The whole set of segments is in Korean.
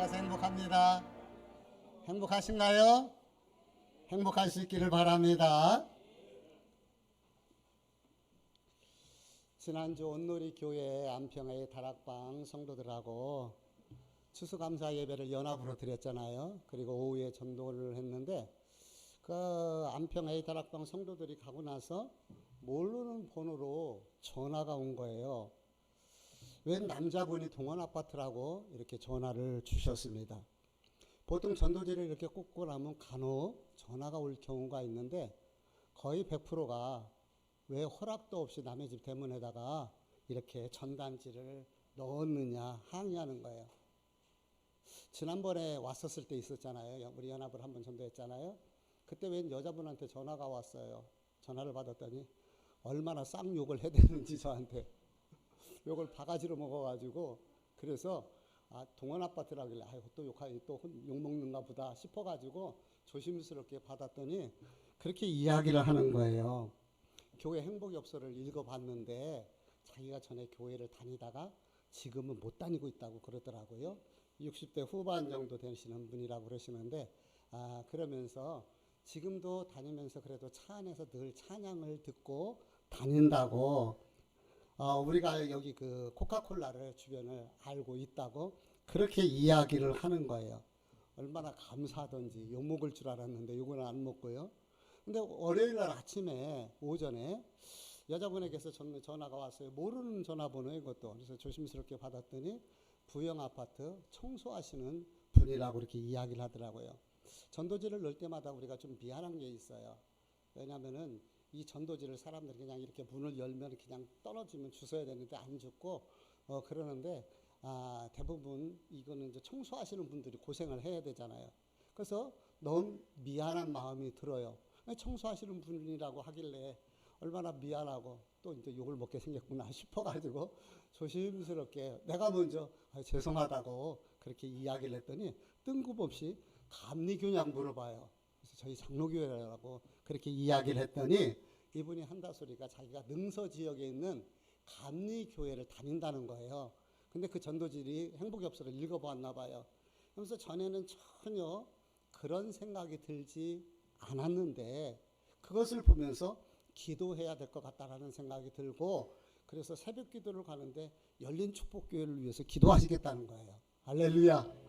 만나서 행복합니다. 행복하신가요? 행복하시기를 바랍니다. 지난주 온누리 교회 안평의 다락방 성도들하고 추수감사 예배를 연합으로 드렸잖아요. 그리고 오후에 전도를 했는데 그 안평의 다락방 성도들이 가고 나서 모르는 번호로 전화가 온 거예요. 웬 남자분이 동원아파트라고 이렇게 전화를 주셨습니다. 보통 전도지를 이렇게 꽂고 나면 간혹 전화가 올 경우가 있는데 거의 100%가 왜 허락도 없이 남의 집 대문에다가 이렇게 전단지를 넣었느냐 항의하는 거예요. 지난번에 왔었을 때 있었잖아요. 우리 연합을 한번 전도했잖아요. 그때 웬 여자분한테 전화가 왔어요. 전화를 받았더니 얼마나 쌍욕을 해대는지 저한테 욕을 바가지로 먹어가지고 그래서 동원아파트라길래 또 욕먹는가 보다 싶어가지고 조심스럽게 받았더니 그렇게 이야기를 하는 거예요. 교회 행복엽서를 읽어봤는데 자기가 전에 교회를 다니다가 지금은 못 다니고 있다고 그러더라고요. 60대 후반 정도 되시는 분이라고 그러시는데 그러면서 지금도 다니면서 그래도 차 안에서 늘 찬양을 듣고 다닌다고 우리가 여기 그 코카콜라를 주변을 알고 있다고 그렇게 이야기를 하는 거예요. 얼마나 감사하던지 욕먹을 줄 알았는데 욕은 안 먹고요. 근데 월요일 날 아침에 오전에 여자분에게서 전화가 왔어요. 모르는 전화번호에 이것도. 그래서 조심스럽게 받았더니 부영 아파트 청소하시는 분이라고 이렇게 이야기를 하더라고요. 전도지를 넣을 때마다 우리가 좀 미안한 게 있어요. 왜냐면은 이 전도지를 사람들이 그냥 이렇게 문을 열면 그냥 떨어지면 주워야 되는데 안 줍고 그러는데 대부분 이거는 이제 청소하시는 분들이 고생을 해야 되잖아요. 그래서 너무 미안한 마음이 들어요. 청소하시는 분이라고 하길래 얼마나 미안하고 또 이제 욕을 먹게 생겼구나 싶어가지고 조심스럽게 내가 먼저 죄송하다고 그렇게 이야기를 했더니 뜬금없이 감리교냐고 물어봐요. 그래서 저희 장로교회라고 그렇게 이야기를 했더니 이분이 한다 소리가 자기가 능서 지역에 있는 감리교회를 다닌다는 거예요. 근데 그 전도지리 행복엽서를 읽어보았나 봐요. 그래서 전에는 전혀 그런 생각이 들지 않았는데 그것을 보면서 기도해야 될 것 같다라는 생각이 들고 그래서 새벽 기도를 가는데 열린 축복교회를 위해서 기도하시겠다는 거예요. 할렐루야.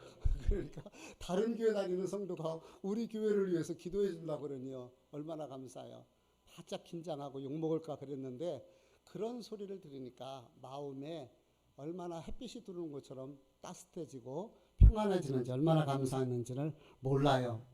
그러니까 다른 교회 다니는 성도가 우리 교회를 위해서 기도해 준다고 그러니요. 얼마나 감사해요. 바짝 긴장하고 욕먹을까 그랬는데 그런 소리를 들으니까 마음에 얼마나 햇빛이 들어오는 것처럼 따뜻해지고 평안해지는지 얼마나 감사했는지를 몰라요.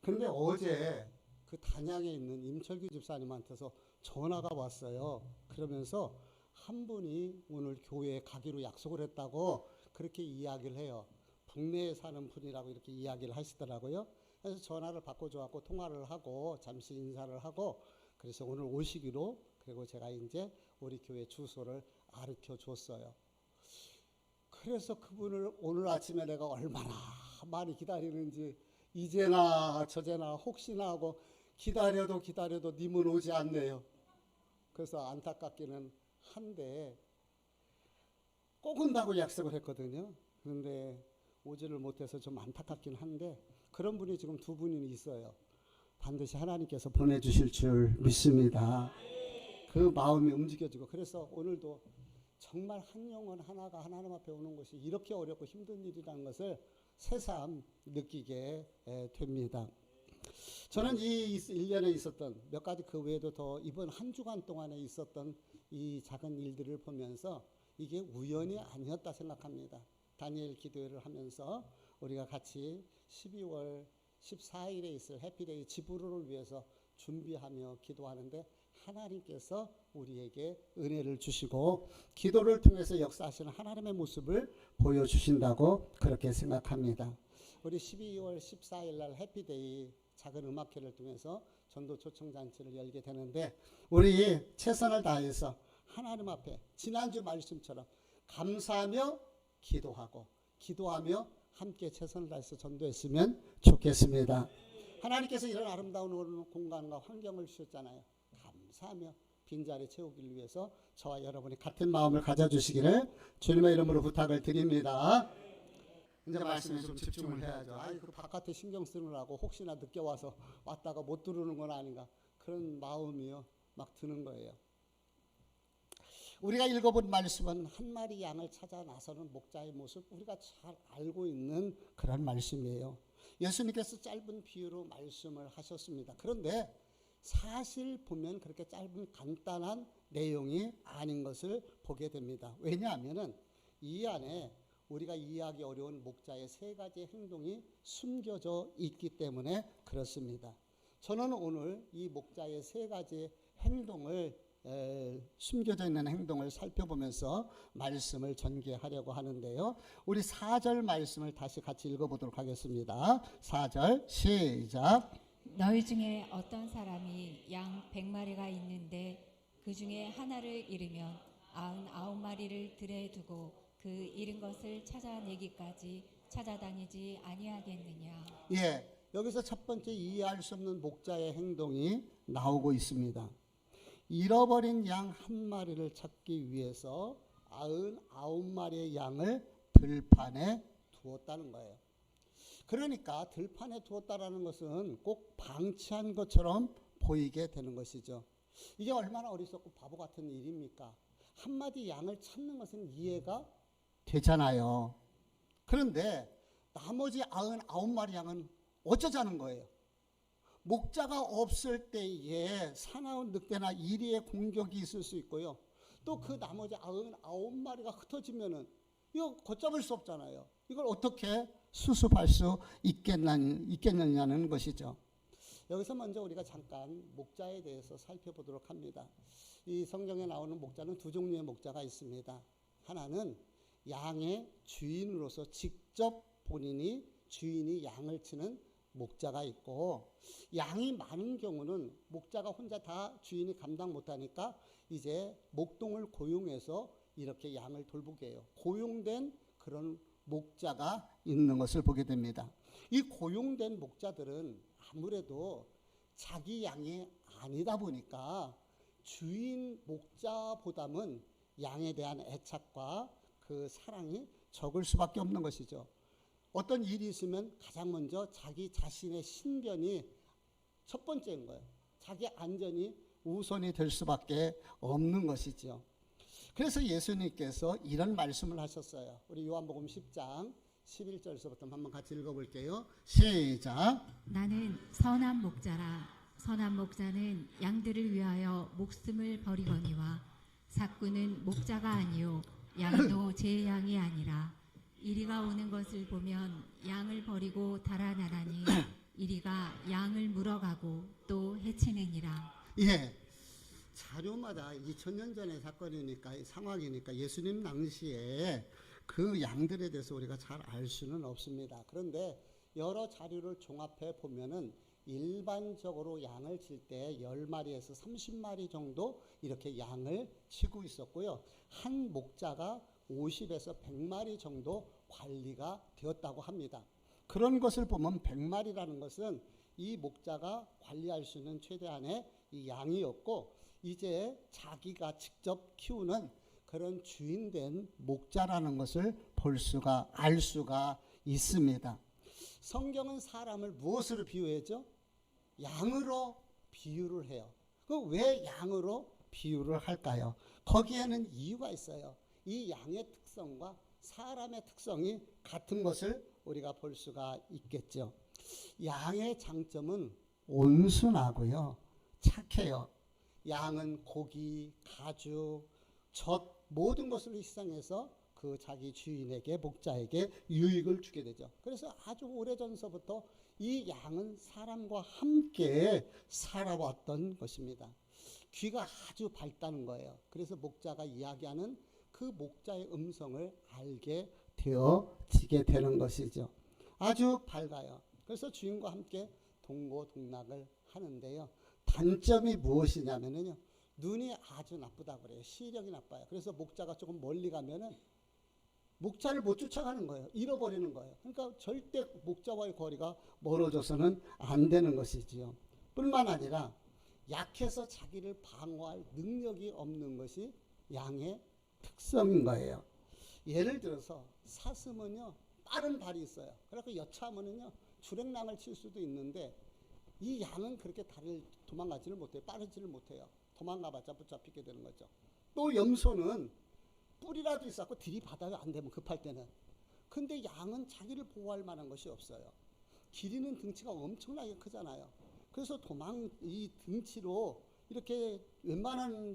그런데 어제 그 단양에 있는 임철규 집사님한테서 전화가 왔어요. 그러면서 한 분이 오늘 교회에 가기로 약속을 했다고 그렇게 이야기를 해요. 국내에 사는 분이라고 이렇게 이야기를 하시더라고요. 그래서 전화를 바꿔줘갖고 통화를 하고 잠시 인사를 하고 그래서 오늘 오시기로 그리고 제가 이제 우리 교회 주소를 가르쳐 줬어요. 그래서 그분을 오늘 아침에 내가 얼마나 많이 기다리는지 이제나 저제나 혹시나 하고 기다려도 님은 오지 않네요. 그래서 안타깝기는 한데 꼭 온다고 약속을 했거든요. 그런데 오지를 못해서 좀 안타깝긴 한데 그런 분이 지금 두 분이 있어요. 반드시 하나님께서 보내주실 줄 믿습니다. 그 마음이 움직여지고 그래서 오늘도 정말 한 영혼 하나가 하나님 앞에 오는 것이 이렇게 어렵고 힘든 일이라는 것을 새삼 느끼게 됩니다. 저는 이 1년에 있었던 몇 가지 그 외에도 더 이번 한 주간 동안에 있었던 이 작은 일들을 보면서 이게 우연이 아니었다 생각합니다. 다니엘 기도회를 하면서 우리가 같이 12월 14일에 있을 해피데이 지브로를 위해서 준비하며 기도하는데 하나님께서 우리에게 은혜를 주시고 기도를 통해서 역사하시는 하나님의 모습을 보여주신다고 그렇게 생각합니다. 우리 12월 14일 날 해피데이 작은 음악회를 통해서 전도 초청잔치를 열게 되는데 우리 최선을 다해서 하나님 앞에 지난주 말씀처럼 감사하며 기도하며 함께 최선을 다해서 전도했으면 좋겠습니다. 하나님께서 이런 아름다운 공간과 환경을 주셨잖아요. 감사하며 빈자리 채우기를 위해서 저와 여러분이 같은 마음을 가져주시기를 주님의 이름으로 부탁을 드립니다. 이제 말씀에 좀 집중을 해야죠. 아이, 그 바깥에 신경 쓰느라고 혹시나 늦게 와서 왔다가 못 들으는 건 아닌가. 그런 마음이요. 막 드는 거예요. 우리가 읽어본 말씀은 한 마리 양을 찾아 나서는 목자의 모습, 우리가 잘 알고 있는 그런 말씀이에요. 예수님께서 짧은 비유로 말씀을 하셨습니다. 그런데 사실 보면 그렇게 짧은 간단한 내용이 아닌 것을 보게 됩니다. 왜냐하면 이 안에 우리가 이해하기 어려운 목자의 세 가지 행동이 숨겨져 있기 때문에 그렇습니다. 저는 오늘 이 목자의 세 가지 행동을 숨겨져 있는 행동을 살펴보면서 말씀을 전개하려고 하는데요. 우리 4절 말씀을 다시 같이 읽어보도록 하겠습니다. 4절 시작. 너희 중에 어떤 사람이 양 100마리가 있는데 그 중에 하나를 잃으면 99마리를 들에 두고 그 잃은 것을 찾아내기까지 찾아다니지 아니하겠느냐. 예, 여기서 첫 번째 이해할 수 없는 목자의 행동이 나오고 있습니다. 잃어버린 양 한 마리를 찾기 위해서 99마리의 양을 들판에 두었다는 거예요. 그러니까 들판에 두었다라는 것은 꼭 방치한 것처럼 보이게 되는 것이죠. 이게 얼마나 어리석고 바보 같은 일입니까? 한 마디 양을 찾는 것은 이해가 되잖아요. 그런데 나머지 99마리 양은 어쩌자는 거예요? 목자가 없을 때에 사나운 늑대나 이리의 공격이 있을 수 있고요. 또 그 나머지 99마리가 흩어지면은 이거 걷잡을 수 없잖아요. 이걸 어떻게 수습할 수 있겠느냐는 것이죠. 여기서 먼저 우리가 잠깐 목자에 대해서 살펴보도록 합니다. 이 성경에 나오는 목자는 두 종류의 목자가 있습니다. 하나는 양의 주인으로서 직접 주인이 양을 치는 목자가 있고, 양이 많은 경우는 목자가 혼자 다 주인이 감당 못하니까 이제 목동을 고용해서 이렇게 양을 돌보게 해요. 고용된 그런 목자가 있는 것을 보게 됩니다. 이 고용된 목자들은 아무래도 자기 양이 아니다 보니까 주인 목자보다는 양에 대한 애착과 그 사랑이 적을 수밖에 없는 것이죠. 어떤 일이 있으면 가장 먼저 자기 자신의 신변이 첫 번째인 거예요. 자기 안전이 우선이 될 수밖에 없는 것이죠. 그래서 예수님께서 이런 말씀을 하셨어요. 우리 요한복음 10장 11절에서부터 한번 같이 읽어볼게요. 시작. 나는 선한 목자라. 선한 목자는 양들을 위하여 목숨을 버리거니와 삭구는 목자가 아니요 양도 제 양이 아니라 이리가 오는 것을 보면 양을 버리고 달아나라니 이리가 양을 물어가고 또 해치느니라. 예, 자료마다 2000년 전의 사건이니까 상황이니까 예수님 당시에 그 양들에 대해서 우리가 잘 알 수는 없습니다. 그런데 여러 자료를 종합해 보면은 일반적으로 양을 칠 때 10마리에서 30마리 정도 이렇게 양을 치고 있었고요. 한 목자가 50에서 100마리 정도 관리가 되었다고 합니다. 그런 것을 보면 100마리라는 것은 이 목자가 관리할 수 있는 최대한의 이 양이었고, 이제 자기가 직접 키우는 그런 주인된 목자라는 것을 알 수가 있습니다. 성경은 사람을 무엇으로 비유했죠? 양으로 비유를 해요. 그럼 왜 양으로 비유를 할까요? 거기에는 이유가 있어요. 이 양의 특성과 사람의 특성이 같은 것을 우리가 볼 수가 있겠죠. 양의 장점은 온순하고요, 착해요. 양은 고기, 가죽, 젖 모든 것을 희생해서 그 자기 주인에게, 목자에게 유익을 주게 되죠. 그래서 아주 오래전서부터 이 양은 사람과 함께 살아왔던 것입니다. 귀가 아주 밝다는 거예요. 그래서 목자가 이야기하는 그 목자의 음성을 알게 되어지게 되는 것이죠. 아주 밝아요. 그래서 주인과 함께 동고동락을 하는데요. 단점이 무엇이냐면요, 눈이 아주 나쁘다고 그래요. 시력이 나빠요. 그래서 목자가 조금 멀리 가면은 목자를 못 쫓아가는 거예요. 잃어버리는 거예요. 그러니까 절대 목자와의 거리가 멀어져서는 안 되는 것이지요. 뿐만 아니라 약해서 자기를 방어할 능력이 없는 것이 양의 특성인 거예요. 예를 들어서 사슴은요, 빠른 발이 있어요. 그래서 여차하면은요 주랭랑을 칠 수도 있는데 이 양은 그렇게 다리를 도망가지를 못해요. 빠르지를 못해요. 도망가봤자 붙잡히게 되는 거죠. 또 염소는 뿔이라도 있었고 들이받아요. 안 되면 급할 때는. 근데 양은 자기를 보호할 만한 것이 없어요. 기린은 등치가 엄청나게 크잖아요. 그래서 이 등치로 이렇게 웬만한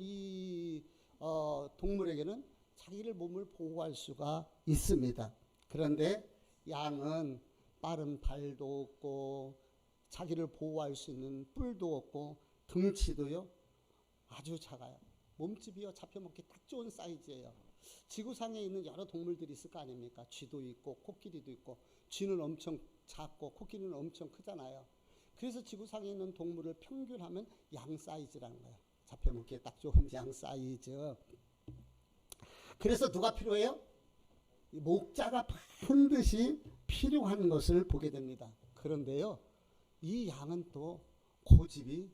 동물에게는 자기를 몸을 보호할 수가 있습니다. 그런데 양은 빠른 발도 없고 자기를 보호할 수 있는 뿔도 없고 등치도요 아주 작아요. 몸집이요 잡혀먹기 딱 좋은 사이즈예요. 지구상에 있는 여러 동물들이 있을 거 아닙니까? 쥐도 있고 코끼리도 있고 쥐는 엄청 작고 코끼리는 엄청 크잖아요. 그래서 지구상에 있는 동물을 평균하면 양 사이즈라는 거예요. 잡혀먹기에 딱 좋은 양 사이즈. 그래서 누가 필요해요? 목자가 반드시 필요한 것을 보게 됩니다. 그런데요, 이 양은 또 고집이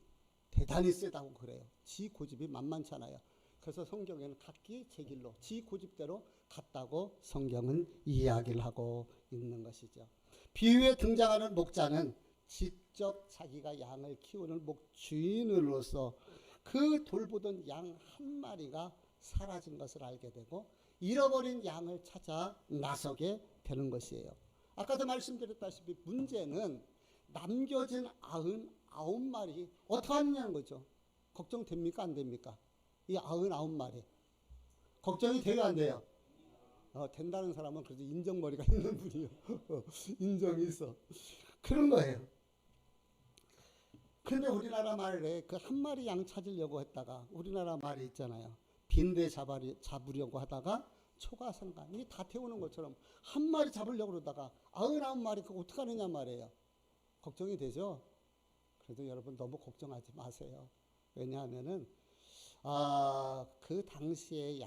대단히 세다고 그래요. 지 고집이 만만찮아요. 그래서 성경에는 각기 제 길로 지 고집대로 갔다고 성경은 이야기를 하고 있는 것이죠. 비유에 등장하는 목자는 직접 자기가 양을 키우는 목주인으로서 그 돌보던 양 한 마리가 사라진 것을 알게 되고 잃어버린 양을 찾아 나서게 되는 것이에요. 아까도 말씀드렸다시피 문제는 남겨진 99마리 어떻게 하느냐는 거죠. 걱정됩니까? 안 됩니까? 이 99마리 걱정이 돼요? 안 돼요? 된다는 사람은 그래도 인정머리가 있는 분이요. 인정이 있어. 그런 거예요. 그런데 우리나라 말에 그 한 마리 양 찾으려고 했다가 우리나라 말이 있잖아요. 빈대 잡으려고 하다가 초가상간 이 다 태우는 것처럼 한 마리 잡으려고 그러다가 99마리 그거 어떻게 하느냐 말이에요. 걱정이 되죠? 그래도 여러분 너무 걱정하지 마세요. 왜냐하면은 그 당시에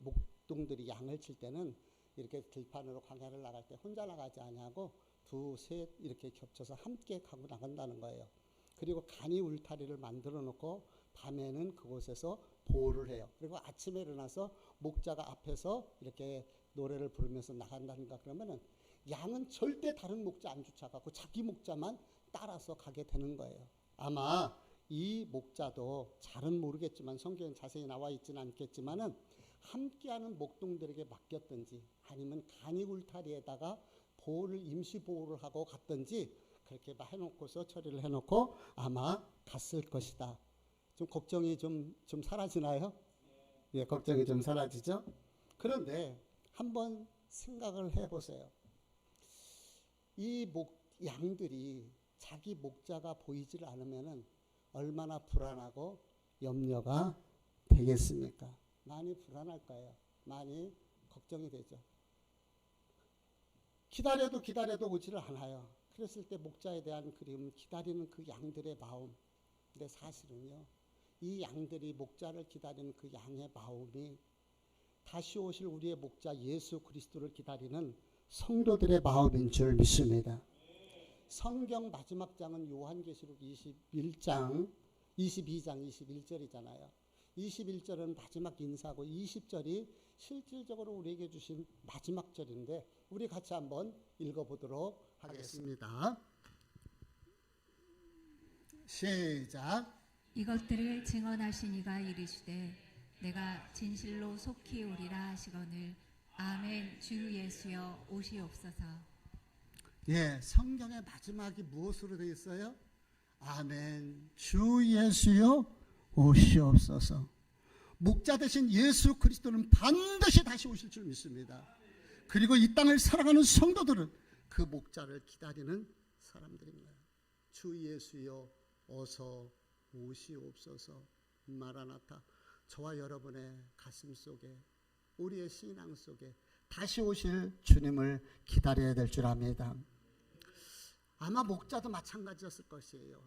목동들이 양을 칠 때는 이렇게 들판으로 광야를 나갈 때 혼자 나가지 아니하고 두셋 이렇게 겹쳐서 함께 가고 나간다는 거예요. 그리고 간이 울타리를 만들어 놓고 밤에는 그곳에서 보호를 해요. 그리고 아침에 일어나서 목자가 앞에서 이렇게 노래를 부르면서 나간다는가 그러면은 양은 절대 다른 목자 안 쫓아가고 자기 목자만 따라서 가게 되는 거예요. 아마 이 목자도 잘은 모르겠지만 성경에 자세히 나와 있지는 않겠지만은 함께하는 목동들에게 맡겼든지 아니면 간이 울타리에다가 임시 보호를 하고 갔든지 그렇게 해놓고서 처리를 해놓고 아마 갔을 것이다. 좀 걱정이 좀 사라지나요? 예, 걱정이 좀 사라지죠? 그런데 한번 생각을 해보세요. 이 양들이 자기 목자가 보이질 않으면은 얼마나 불안하고 염려가 되겠습니까? 많이 불안할 거예요. 많이 걱정이 되죠. 기다려도 오지를 않아요. 그랬을 때 목자에 대한 그리움, 기다리는 그 양들의 마음. 근데 사실은요, 이 양들이 목자를 기다리는 그 양의 마음이 다시 오실 우리의 목자 예수 그리스도를 기다리는 성도들의 마음인 줄 믿습니다. 성경 마지막 장은 요한계시록 22장 21절이잖아요. 21절은 마지막 인사고 20절이 실질적으로 우리에게 주신 마지막 절인데 우리 같이 한번 읽어보도록 하겠습니다. 시작. 이것들을 증언하신 이가 이르시되 내가 진실로 속히 오리라 하시거늘 아멘. 주 예수여 오시옵소서. 예, 성경의 마지막이 무엇으로 되어 있어요? 아멘. 주 예수여 오시옵소서. 목자 되신 예수 그리스도는 반드시 다시 오실 줄 믿습니다. 그리고 이 땅을 살아가는 성도들은 그 목자를 기다리는 사람들입니다. 주 예수여 어서 오시옵소서. 마라나타. 저와 여러분의 가슴 속에 우리의 신앙 속에 다시 오실 주님을 기다려야 될 줄 압니다. 아마 목자도 마찬가지였을 것이에요.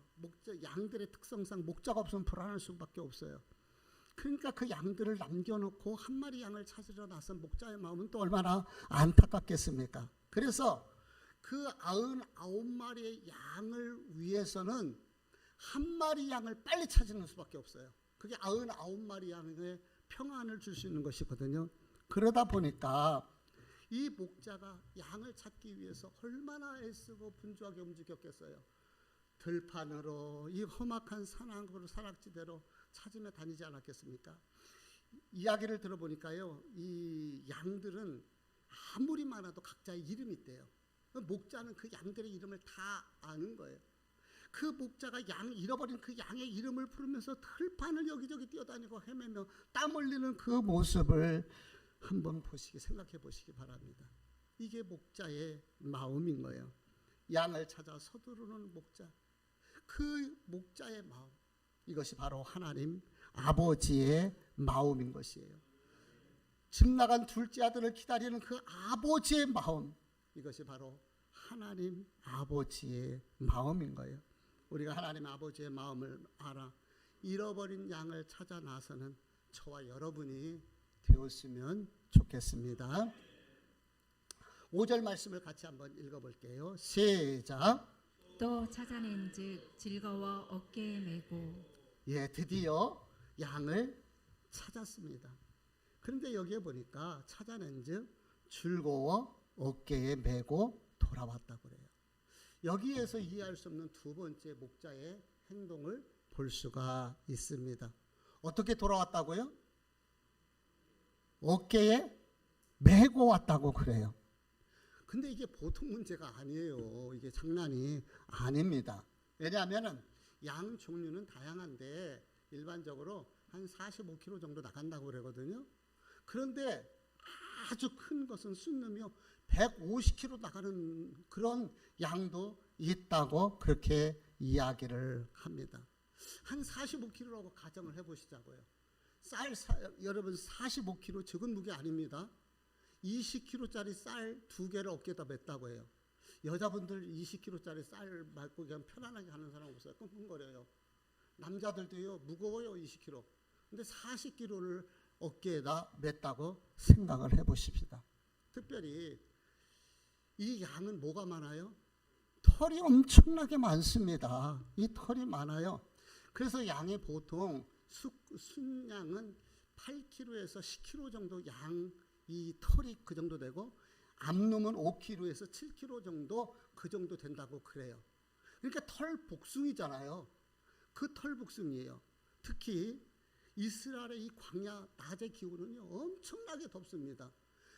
양들의 특성상 목자가 없으면 불안할 수밖에 없어요. 그러니까 그 양들을 남겨놓고 한 마리 양을 찾으러 나선 목자의 마음은 또 얼마나 안타깝겠습니까? 그래서 그 99마리의 양을 위해서는 한 마리 양을 빨리 찾는 수밖에 없어요. 그게 99마리 양의 평안을 줄 수 있는 것이거든요. 그러다 보니까 이 목자가 양을 찾기 위해서 얼마나 애쓰고 분주하게 움직였겠어요. 들판으로 이 험악한 산악으로 산악지대로 찾으며 다니지 않았겠습니까? 이야기를 들어보니까요, 이 양들은 아무리 많아도 각자의 이름이 있대요. 목자는 그 양들의 이름을 다 아는 거예요. 그 목자가 잃어버린 그 양의 이름을 부르면서 들판을 여기저기 뛰어다니고 헤매며 땀 흘리는 그 모습을 한번 생각해 보시기 바랍니다. 이게 목자의 마음인 거예요. 양을 찾아 서두르는 목자. 그 목자의 마음, 이것이 바로 하나님 아버지의 마음인 것이에요. 집 나간 둘째 아들을 기다리는 그 아버지의 마음, 이것이 바로 하나님 아버지의 마음인 거예요. 우리가 하나님 아버지의 마음을 알아 잃어버린 양을 찾아 나서는 저와 여러분이 되었으면 좋겠습니다. 5절 말씀을 같이 한번 읽어볼게요. 시작. 또 찾아낸즉 즐거워 어깨에 메고. 예, 드디어 양을 찾았습니다. 그런데 여기에 보니까 찾아낸즉 즐거워 어깨에 메고 돌아왔다고 그래요. 여기에서 이해할 수 없는 두 번째 목자의 행동을 볼 수가 있습니다. 어떻게 돌아왔다고요? 어깨에 메고 왔다고 그래요. 근데 이게 보통 문제가 아니에요. 이게 장난이 아닙니다. 왜냐하면 양 종류는 다양한데 일반적으로 한 45kg 정도 나간다고 그러거든요. 그런데 아주 큰 것은 순놈이요 150kg 나가는 그런 양도 있다고 그렇게 이야기를 합니다. 한 45kg라고 가정을 해보시자고요. 여러분 45kg 적은 무게 아닙니다. 20kg짜리 쌀 2개를 어깨에다 맸다고 해요. 여자분들 20kg짜리 쌀 싣고 그냥 편안하게 가는 사람 없어요. 끙끙거려요. 남자들도요 무거워요 20kg. 근데 40kg를 어깨에다 맸다고 생각을 해보십시다. 특별히 이 양은 뭐가 많아요? 털이 엄청나게 많습니다. 이 털이 많아요. 그래서 양의 보통 순양은 8kg에서 10kg 정도 이 털이 그 정도 되고 암놈은 5kg에서 7kg 정도 그 정도 된다고 그래요. 그러니까 털 복숭이잖아요. 그 털 복숭이에요. 특히 이스라엘의 이 광야 낮의 기온은요 엄청나게 덥습니다.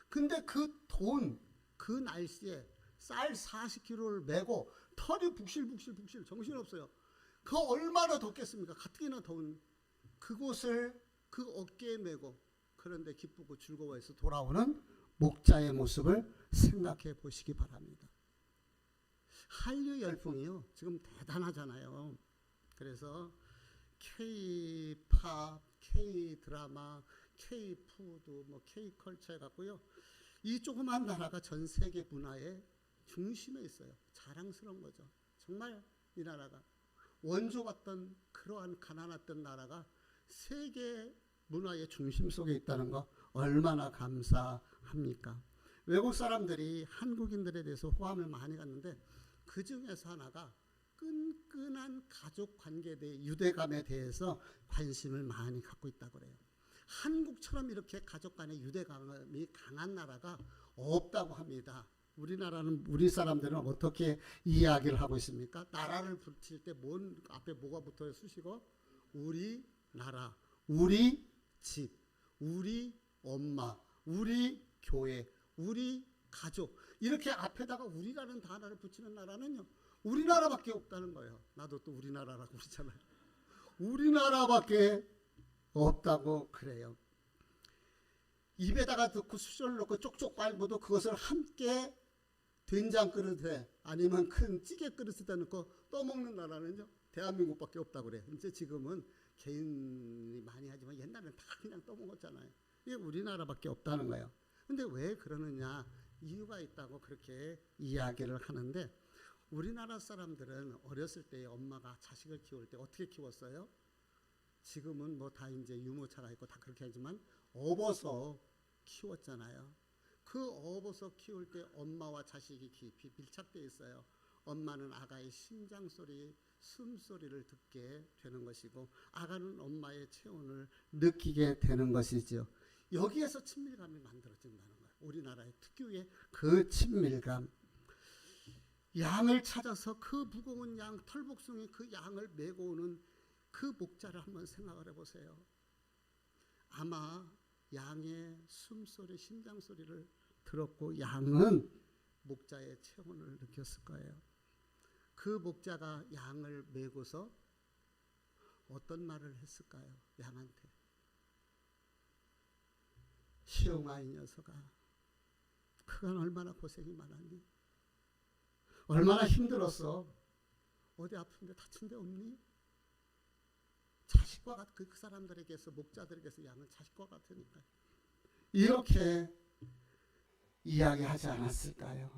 근데 그 날씨에 쌀 40kg를 메고 털이 북실북실 정신없어요. 그 얼마나 덥겠습니까? 가뜩이나 더운 그곳을 그 어깨에 메고 그런데 기쁘고 즐거워해서 돌아오는 목자의 모습을 생각해 보시기 바랍니다. 한류 열풍이요 지금 대단하잖아요. 그래서 K-팝, K-드라마, K-푸드, K-컬처 해갖고요. 이 조그만 나라가 전 세계 문화의 중심에 있어요. 자랑스러운 거죠. 정말 이 나라가 원조같던 그러한 가난했던 나라가 세계 문화의 중심 속에 있다는 거 얼마나 감사합니까? 외국 사람들이 한국인들에 대해서 호감을 많이 갖는데 그 중에서 하나가 끈끈한 가족 관계에 대해 유대감에 대해서 관심을 많이 갖고 있다고 그래요. 한국처럼 이렇게 가족 간의 유대감이 강한 나라가 없다고 합니다. 우리 사람들은 어떻게 이야기를 하고 있습니까? 나라를 붙일 때 앞에 뭐가 붙어요? 수식어? 우리 나라, 우리 집, 우리 엄마, 우리 교회, 우리 가족 이렇게 앞에다가 우리라는 단어를 붙이는 나라는요 우리나라밖에 없다는 거예요. 나도 또 우리나라라고 그러잖아요. 우리나라밖에 없다고 그래요. 입에다가 넣고 수저를 넣고 쪽쪽 빨고도 그것을 함께 된장 그릇에 아니면 큰 찌개 그릇에다 넣고 떠먹는 나라는요 대한민국밖에 없다고 그래요. 이제 지금은 개인이 많이 하지만 옛날에는 다 그냥 떠먹었잖아요. 이게 우리나라밖에 없다는 거예요. 근데 왜 그러느냐 이유가 있다고 그렇게 이야기를 하는데 우리나라 사람들은 어렸을 때 엄마가 자식을 키울 때 어떻게 키웠어요? 지금은 다 이제 유모차가 있고 다 그렇게 하지만 업어서 키웠잖아요. 그 업어서 키울 때 엄마와 자식이 깊이 밀착되어 있어요. 엄마는 아가의 심장 소리, 숨소리를 듣게 되는 것이고 아가는 엄마의 체온을 느끼게 되는 것이죠. 여기에서 친밀감이 만들어진다는 거예요. 우리나라의 특유의 그 친밀감. 양을 찾아서 그 무거운 양, 털복숭이 그 양을 메고 오는 그 목자를 한번 생각을 해보세요. 아마 양의 숨소리, 심장소리를 들었고 양은 목자의 체온을 느꼈을 거예요. 그 목자가 양을 메고서 어떤 말을 했을까요? 양한테. 시용아, 이 녀석아, 그간 얼마나 고생이 많았니? 얼마나 힘들었어? 어디 아픈데 다친 데 없니? 자식과 같은 그 사람들에게서, 목자들에게서 양은 자식과 같으니까 이렇게 이야기하지 않았을까요?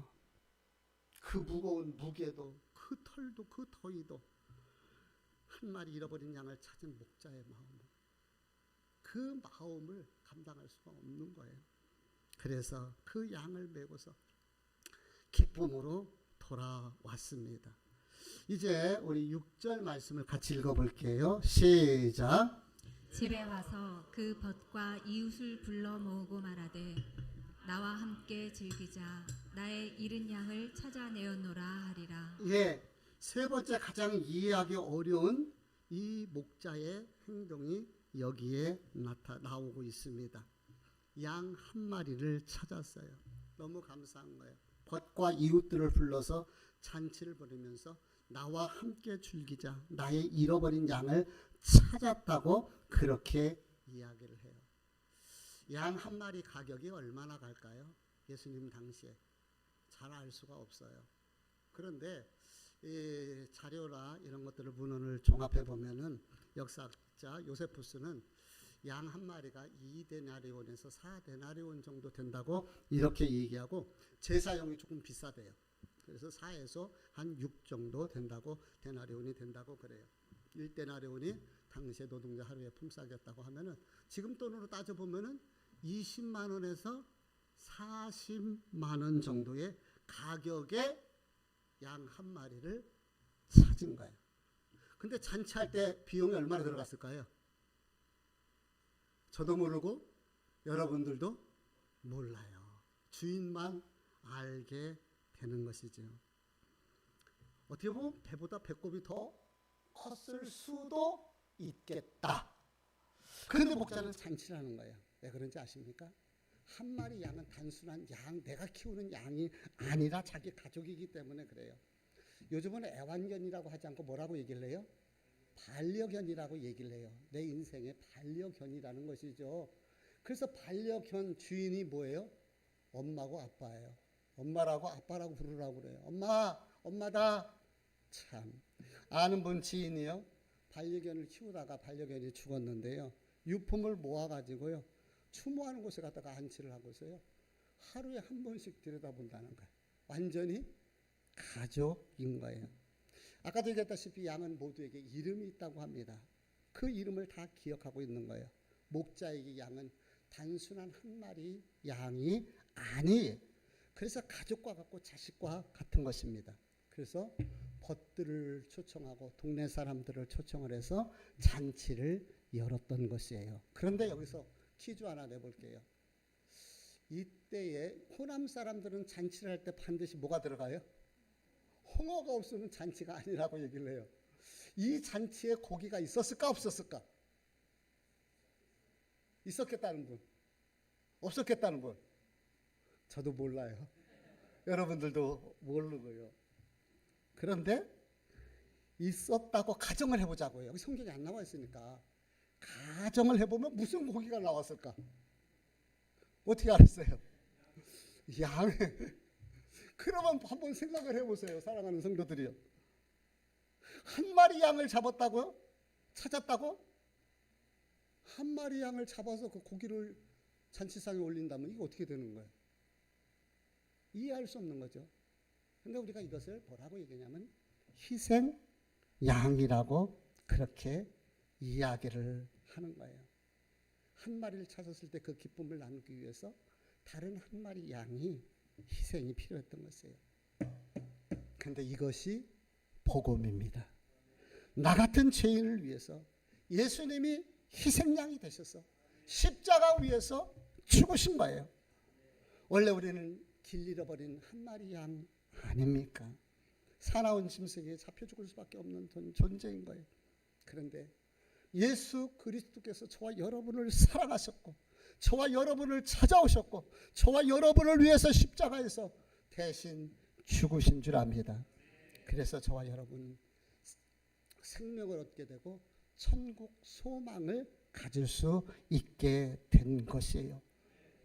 그 무거운 무게도, 그 털도, 그 더위도 한 마리 잃어버린 양을 찾은 목자의 마음은, 그 마음을 감당할 수가 없는 거예요. 그래서 그 양을 메고서 기쁨으로 돌아왔습니다. 이제 우리 6절 말씀을 같이 읽어볼게요. 시작. 집에 와서 그 벗과 이웃을 불러 모으고 말하되 나와 함께 즐기자. 나의 잃은 양을 찾아내었노라 하리라. 예, 세 번째 가장 이해하기 어려운 이 목자의 행동이 여기에 나오고 있습니다. 양 한 마리를 찾았어요. 너무 감사한 거예요. 벗과 이웃들을 불러서 잔치를 벌이면서 나와 함께 즐기자. 나의 잃어버린 양을 찾았다고 그렇게 이야기를 해요. 양 한 마리 가격이 얼마나 갈까요? 예수님 당시에 잘 알 수가 없어요. 그런데 이 자료나 이런 것들을 문헌을 종합해 보면은 역사학자 요세푸스는 양 한 마리가 2데나리온에서 4데나리온 정도 된다고 이렇게 얘기하고, 제사용이 조금 비싸대요. 그래서 4에서 한 6 정도 된다고, 데나리온이 된다고 그래요. 1데나리온이 당시에 노동자 하루의 품삯이었다고 하면은 지금 돈으로 따져보면은 20만 원에서 40만 원 정도의 가격의 양 한 마리를 찾은 거예요. 근데 잔치할 때 비용이 얼마나 들어갔을까요? 저도 모르고 여러분들도 몰라요. 주인만 알게 되는 것이죠. 어떻게 보면 배보다 배꼽이 더 컸을 수도 있겠다. 그런데 목자는 잔치를 하는 거예요. 왜 그런지 아십니까? 한 마리 양은 단순한 양, 내가 키우는 양이 아니라 자기 가족이기 때문에 그래요. 요즘은 애완견이라고 하지 않고 뭐라고 얘기를 해요? 반려견이라고 얘기를 해요. 내 인생의 반려견이라는 것이죠. 그래서 반려견 주인이 뭐예요? 엄마고 아빠예요. 엄마라고 아빠라고 부르라고 그래요. 엄마, 엄마다. 참, 아는 분 지인이요, 반려견을 키우다가 반려견이 죽었는데요, 유품을 모아가지고요 추모하는 곳에 갔다가 안치를 하고서요 하루에 한 번씩 들여다본다는 거예요. 완전히 가족인 거예요. 아까도 얘기했다시피 양은 모두에게 이름이 있다고 합니다. 그 이름을 다 기억하고 있는 거예요. 목자에게 양은 단순한 한 마리 양이 아니에요. 그래서 가족과 같고 자식과 같은 것입니다. 그래서 벗들을 초청하고 동네 사람들을 초청을 해서 잔치를 열었던 것이에요. 그런데 여기서 퀴즈 하나 내볼게요. 이때에 호남 사람들은 잔치를 할 때 반드시 뭐가 들어가요? 홍어가 없으면 잔치가 아니라고 얘기를 해요. 이 잔치에 고기가 있었을까 없었을까? 있었겠다는 분? 없었겠다는 분? 저도 몰라요. 여러분들도 모르고요. 그런데 있었다고 가정을 해보자고요. 여기 성경에 안 나와 있으니까 가정을 해보면 무슨 고기가 나왔을까? 어떻게 알았어요? 양. 그러면 한번 생각을 해보세요. 사랑하는 성도들이요. 한 마리 양을 잡았다고요? 찾았다고? 한 마리 양을 잡아서 그 고기를 잔치상에 올린다면 이거 어떻게 되는 거예요? 이해할 수 없는 거죠. 근데 우리가 이것을 뭐라고 얘기하냐면 희생 양이라고 그렇게 이야기를 하는 거예요. 한 마리를 찾았을 때 그 기쁨을 나누기 위해서 다른 한 마리 양이 희생이 필요했던 것이에요. 그런데 이것이 복음입니다. 나 같은 죄인을 위해서 예수님이 희생양이 되셔서 십자가 위에서 죽으신 거예요. 원래 우리는 길 잃어버린 한 마리 양 아닙니까? 사나운 짐승에 잡혀 죽을 수밖에 없는 존재인 거예요. 그런데 예수 그리스도께서 저와 여러분을 사랑하셨고 저와 여러분을 찾아오셨고 저와 여러분을 위해서 십자가에서 대신 죽으신 줄 압니다. 그래서 저와 여러분 생명을 얻게 되고 천국 소망을 가질 수 있게 된 것이에요.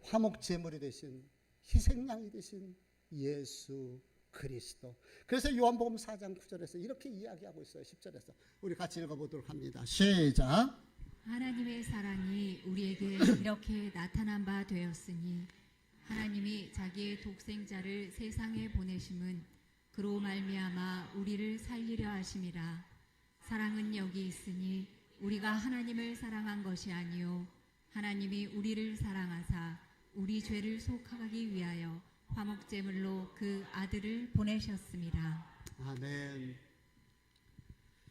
화목제물이 되신 희생양이 되신 예수 그리스도. 그래서 요한복음 4장 9절에서 이렇게 이야기하고 있어요. 10절에서 우리 같이 읽어보도록 합니다. 시작. 하나님의 사랑이 우리에게 이렇게 나타난 바 되었으니 하나님이 자기의 독생자를 세상에 보내심은 그로 말미암아 우리를 살리려 하심이라. 사랑은 여기 있으니 우리가 하나님을 사랑한 것이 아니요 하나님이 우리를 사랑하사 우리 죄를 속하기 위하여 화목제물로 그 아들을 보내셨습니다. 아멘.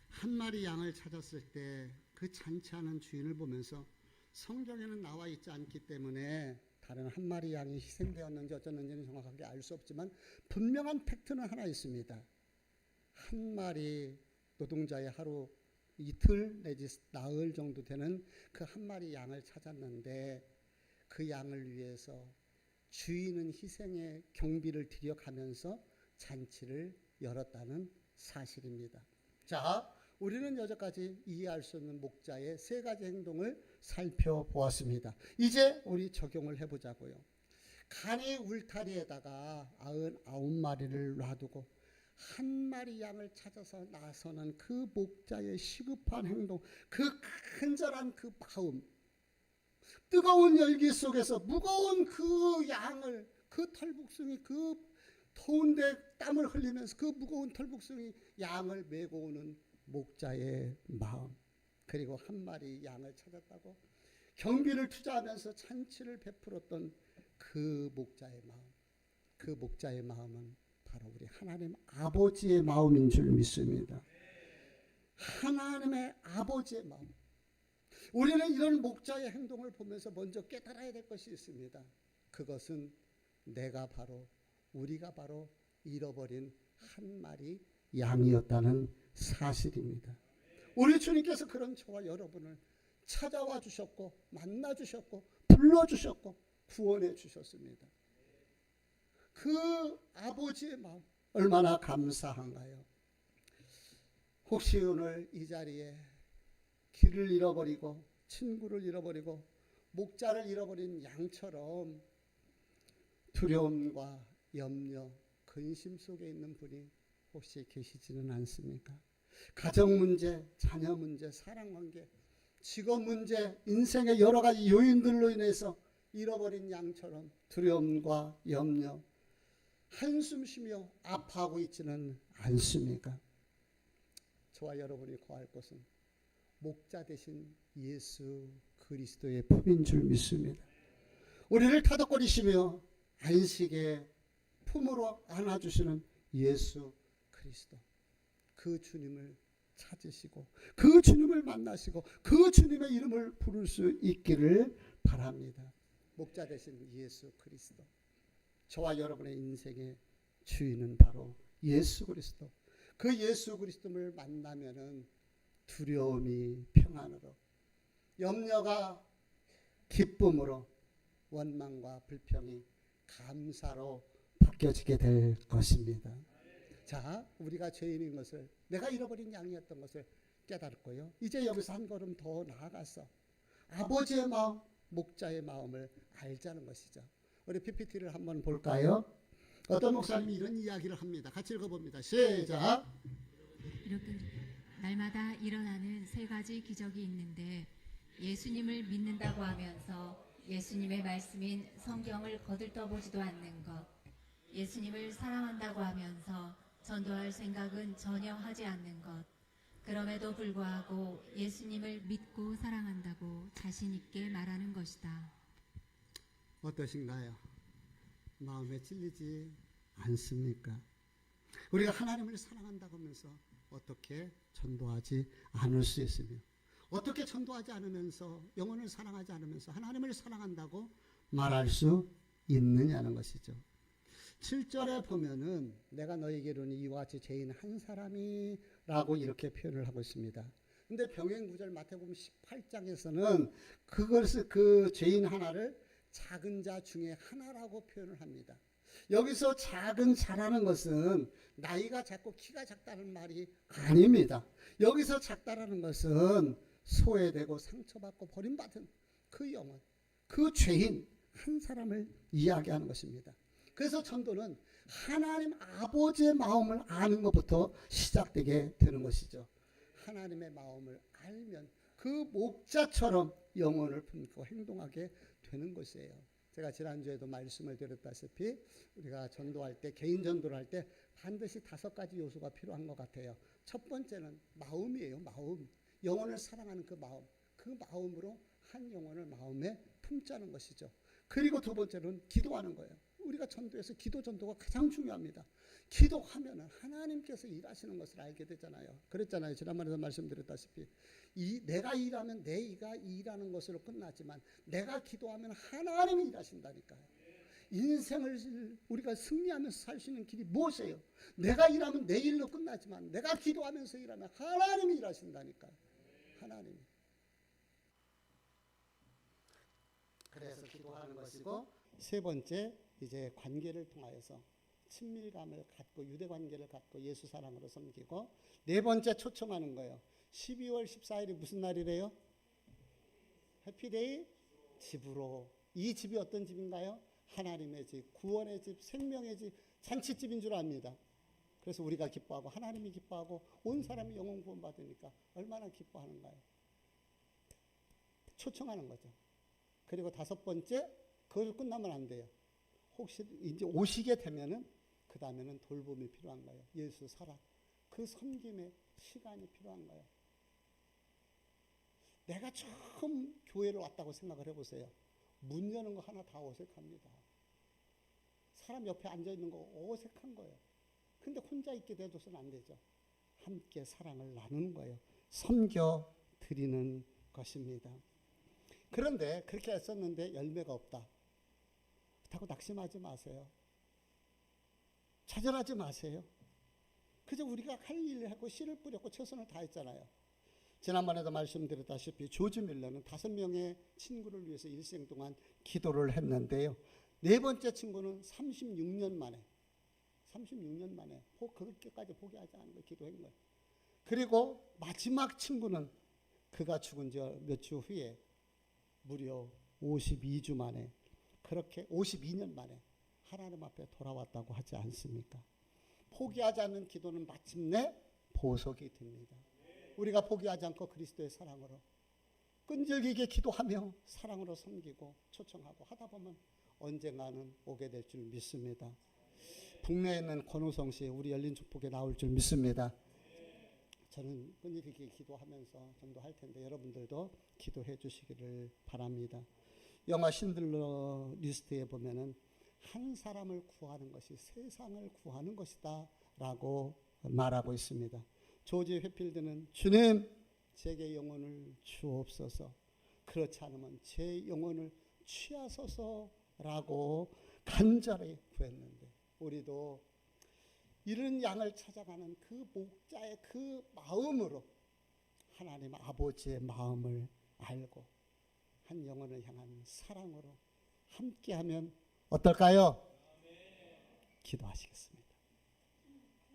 한 마리 양을 찾았을 때 그 잔치하는 주인을 보면서 성경에는 나와 있지 않기 때문에 다른 한 마리 양이 희생되었는지 어쩌는지는 정확하게 알 수 없지만 분명한 팩트는 하나 있습니다. 한 마리 노동자의 하루 이틀 내지 나흘 정도 되는 그 한 마리 양을 찾았는데 그 양을 위해서 주인은 희생의 경비를 들여가면서 잔치를 열었다는 사실입니다. 자, 우리는 여기까지 이해할 수 없는 목자의 세 가지 행동을 살펴보았습니다. 이제 우리 적용을 해보자고요. 간이 울타리에다가 99마리를 놔두고 한 마리 양을 찾아서 나서는 그 목자의 시급한 행동, 그 간절한 그 마음, 뜨거운 열기 속에서 무거운 그 양을, 그 털북숭이, 그 더운데 땀을 흘리면서 그 무거운 털북숭이 양을 메고 오는 목자의 마음, 그리고 한 마리 양을 찾았다고 경비를 투자하면서 잔치를 베풀었던 그 목자의 마음, 그 목자의 마음은 바로 우리 하나님 아버지의 마음인 줄 믿습니다. 하나님의 아버지의 마음. 우리는 이런 목자의 행동을 보면서 먼저 깨달아야 될 것이 있습니다. 그것은 우리가 바로 잃어버린 한 마리 양이었다는 사실입니다. 우리 주님께서 그런 저와 여러분을 찾아와 주셨고 만나 주셨고 불러 주셨고 구원해 주셨습니다. 그 아버지의 마음 얼마나 감사한가요? 혹시 오늘 이 자리에 길을 잃어버리고 친구를 잃어버리고 목자를 잃어버린 양처럼 두려움과 염려, 근심 속에 있는 분이 혹시 계시지는 않습니까? 가정 문제, 자녀 문제, 사랑 관계, 직업 문제, 인생의 여러 가지 요인들로 인해서 잃어버린 양처럼 두려움과 염려, 한숨 쉬며 아파하고 있지는 않습니까? 저와 여러분이 구할 것은 목자 되신 예수 그리스도의 품인 줄 믿습니다. 우리를 타덕거리시며 안식의 품으로 안아주시는 예수 그리스도, 그 주님을 찾으시고 그 주님을 만나시고 그 주님의 이름을 부를 수 있기를 바랍니다. 목자 되신 예수 그리스도, 저와 여러분의 인생의 주인은 바로 예수 그리스도. 그 예수 그리스도를 만나면은 두려움이 평안으로, 염려가 기쁨으로, 원망과 불평이 감사로 바뀌어지게 될 것입니다. 자, 우리가 죄인인 것을, 내가 잃어버린 양이었던 것을 깨달았고요. 이제 여기서 한 걸음 더 나아가서 아버지의 마음, 목자의 마음을 알자는 것이죠. 우리 PPT를 한번 볼까요? 어떤 목사님이 이런 이야기를 합니다. 같이 읽어봅니다. 시작. 이렇게 날마다 일어나는 세 가지 기적이 있는데 예수님을 믿는다고 하면서 예수님의 말씀인 성경을 거들떠보지도 않는 것, 예수님을 사랑한다고 하면서 전도할 생각은 전혀 하지 않는 것, 그럼에도 불구하고 예수님을 믿고 사랑한다고 자신 있게 말하는 것이다. 어떠신가요? 마음에 찔리지 않습니까? 우리가 하나님을 사랑한다고 하면서 어떻게 전도하지 않을 수 있으며, 어떻게 전도하지 않으면서, 영혼을 사랑하지 않으면서 하나님을 사랑한다고 말할 수 있느냐는 것이죠. 7절에 보면은 내가 너에게 이르니 이와 같이 죄인 한 사람이라고 이렇게 표현을 하고 있습니다. 근데 병행구절 마태복음 18장에서는 그것을 그 죄인 하나를 작은 자 중에 하나라고 표현을 합니다. 여기서 작은 자라는 것은 나이가 작고 키가 작다는 말이 아닙니다. 여기서 작다라는 것은 소외되고 상처받고 버림받은 그 영혼, 그 죄인 한 사람을 이야기하는 것입니다. 그래서 전도는 하나님 아버지의 마음을 아는 것부터 시작되게 되는 것이죠. 하나님의 마음을 알면 그 목자처럼 영혼을 품고 행동하게 되는 것이에요. 제가 지난주에도 말씀을 드렸다시피 우리가 전도할 때, 개인 전도를 할 때 반드시 5가지 요소가 필요한 것 같아요. 첫 번째는 마음이에요. 마음. 영혼을 사랑하는 그 마음. 그 마음으로 한 영혼을 마음에 품자는 것이죠. 그리고 두 번째는 기도하는 거예요. 우리가 전도에서 기도 전도가 가장 중요합니다. 기도하면 하나님께서 일하시는 것을 알게 되잖아요. 그랬잖아요. 지난번에도 말씀드렸다시피 내가 일하면 내가 일하는 것으로 끝나지만 내가 기도하면 하나님이 일하신다니까요. 인생을 우리가 승리하면서 살 수 있는 길이 무엇이에요? 내가 일하면 내 일로 끝나지만 내가 기도하면서 일하면 하나님이 일하신다니까요. 하나님이. 그래서 기도하는 것이고, 세 번째 이제 관계를 통하여서 친밀감을 갖고 유대 관계를 갖고 예수 사랑으로 섬기고, 네 번째 초청하는 거예요. 12월 14일이 무슨 날이래요? 해피데이 집으로. 이 집이 어떤 집인가요? 하나님의 집, 구원의 집, 생명의 집, 잔치집인 줄 압니다. 그래서 우리가 기뻐하고 하나님이 기뻐하고 온 사람이 영혼 구원 받으니까 얼마나 기뻐하는가요? 초청하는 거죠. 그리고 5번째, 그걸 끝나면 안 돼요. 혹시 이제 오시게 되면은 그 다음에는 돌봄이 필요한 거예요. 예수 사랑, 그 섬김의 시간이 필요한 거예요. 내가 처음 교회를 왔다고 생각을 해보세요. 문 여는 거 하나 다 어색합니다. 사람 옆에 앉아 있는 거 어색한 거예요. 근데 혼자 있게 돼도서는 안 되죠. 함께 사랑을 나누는 거예요. 섬겨 드리는 것입니다. 그런데 그렇게 했었는데 열매가 없다. 그렇다고 낙심하지 마세요. 좌절하지 마세요. 그저 우리가 할 일을 하고 씨를 뿌렸고 최선을 다했잖아요. 지난번에도 말씀드렸다시피 조지 밀러는 5명의 친구를 위해서 일생 동안 기도를 했는데요. 네 번째 친구는 36년 만에 그렇게까지 포기하지 않은 거 기도한 거예요. 그리고 마지막 친구는 그가 죽은 지 몇 주 후에 무려 52주 만에, 그렇게 52년 만에 하나님 앞에 돌아왔다고 하지 않습니까? 포기하지 않는 기도는 마침내 보석이 됩니다. 우리가 포기하지 않고 그리스도의 사랑으로 끈질기게 기도하며 사랑으로 섬기고 초청하고 하다 보면 언젠가는 오게 될 줄 믿습니다. 국내에 있는 권우성 씨, 우리 열린 축복에 나올 줄 믿습니다. 저는 끈질기게 기도하면서 전도할 텐데 여러분들도 기도해 주시기를 바랍니다. 영화 신들러 리스트에 보면은 한 사람을 구하는 것이 세상을 구하는 것이다 라고 말하고 있습니다. 조지 회필드는 주님, 제게 영혼을 주옵소서, 그렇지 않으면 제 영혼을 취하소서 라고 간절히 구했는데, 우리도 이런 양을 찾아가는 그 목자의 그 마음으로 하나님 아버지의 마음을 알고 한 영혼을 향한 사랑으로 함께하면 어떨까요? 기도하시겠습니다.